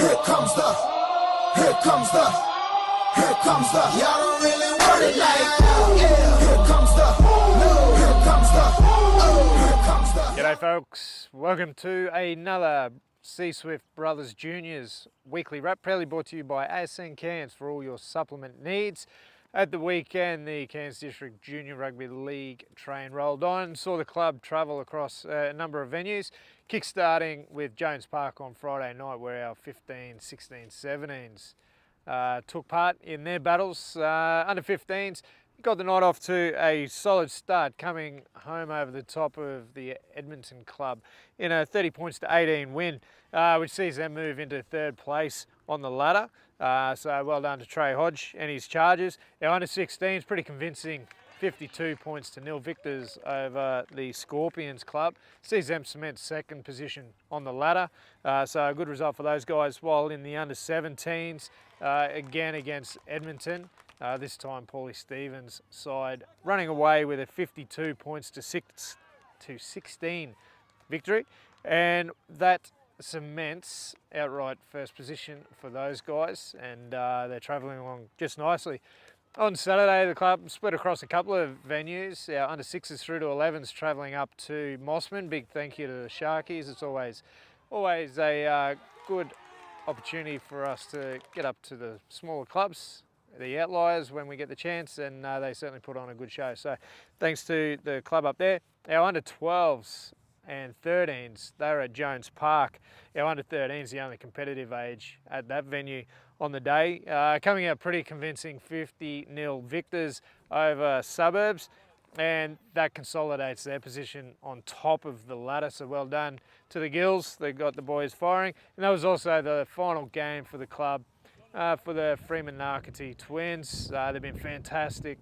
Here comes the, here comes the, here comes the. Y'all don't really want it like that. Yeah. Here comes the, no. Here comes the, oh. Here comes the. G'day folks, welcome to another C-Swift Brothers Juniors weekly wrap, proudly brought to you by ASN Cairns for all your supplement needs. At the weekend, the Cairns District Junior Rugby League train rolled on, saw the club travel across a number of venues, kick-starting with Jones Park on Friday night where our 15s, 16s, 17s took part in their battles. Under 15s got the night off to a solid start, coming home over the top of the Edmonton club in a 30 points to 18 win, which sees them move into third place on the ladder. So well done to Trey Hodge and his Chargers. Our under 16s, pretty convincing 52 points to nil victors over the Scorpions club. Sees them cement second position on the ladder. So a good result for those guys. While in the under 17s, again against Edmonton, this time Paulie Stevens' side running away with a 52 points to 16 victory. And that cements outright first position for those guys, and they're travelling along just nicely. On Saturday, the club split across a couple of venues. Our under 6s through to 11s travelling up to Mossman. Big thank you to the Sharkies. It's always a good opportunity for us to get up to the smaller clubs, the outliers, when we get the chance, and they certainly put on a good show. So thanks to the club up there. Our under 12s and 13s, they're at Jones Park. Our under 13s, the only competitive age at that venue on the day, coming out pretty convincing 50-0 victors over Suburbs, and that consolidates their position on top of the ladder. So well done to the Gills. They got the boys firing, and that was also the final game for the club for the Freeman-Narkity Twins. They've been fantastic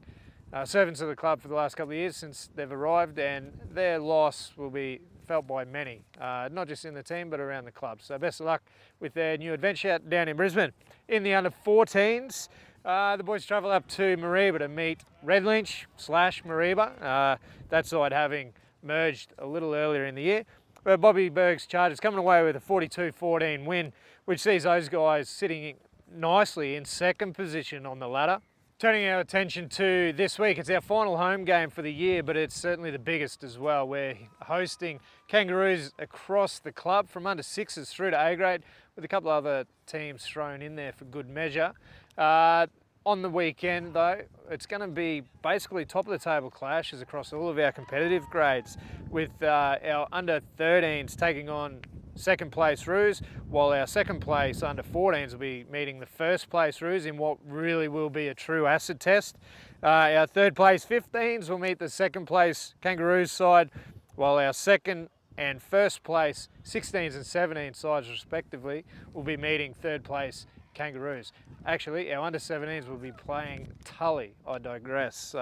servants of the club for the last couple of years since they've arrived, and their loss will be felt by many, not just in the team but around the club. So best of luck with their new adventure down in Brisbane. In the under 14s, the boys travel up to Mareeba to meet Red Lynch / Mareeba, that side having merged a little earlier in the year. But Bobby Berg's Chargers coming away with a 42-14 win, which sees those guys sitting nicely in second position on the ladder. Turning our attention to this week, it's our final home game for the year, but it's certainly the biggest as well. We're hosting Kangaroos across the club from under 6s through to A grade, with a couple of other teams thrown in there for good measure. On the weekend though, it's going to be basically top of the table clashes across all of our competitive grades, with our under 13s taking on second place Roos, while our second place under 14s will be meeting the first place Roos in what really will be a true acid test. Our third place 15s will meet the second place Kangaroos side, while our second and first place 16s and 17 sides respectively will be meeting third place Kangaroos. Actually, our under 17s will be playing Tully. I digress.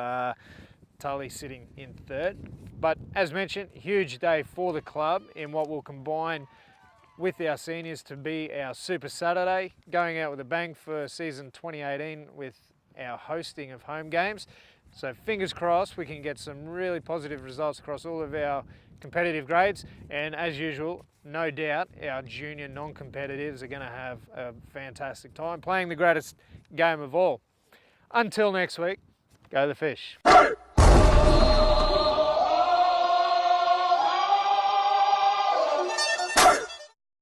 Tully sitting in third. But as mentioned, huge day for the club in what will combine with our seniors to be our Super Saturday, going out with a bang for season 2018 with our hosting of home games. So fingers crossed we can get some really positive results across all of our competitive grades, and as usual, no doubt our junior non-competitives are going to have a fantastic time playing the greatest game of all. Until next week, go the fish.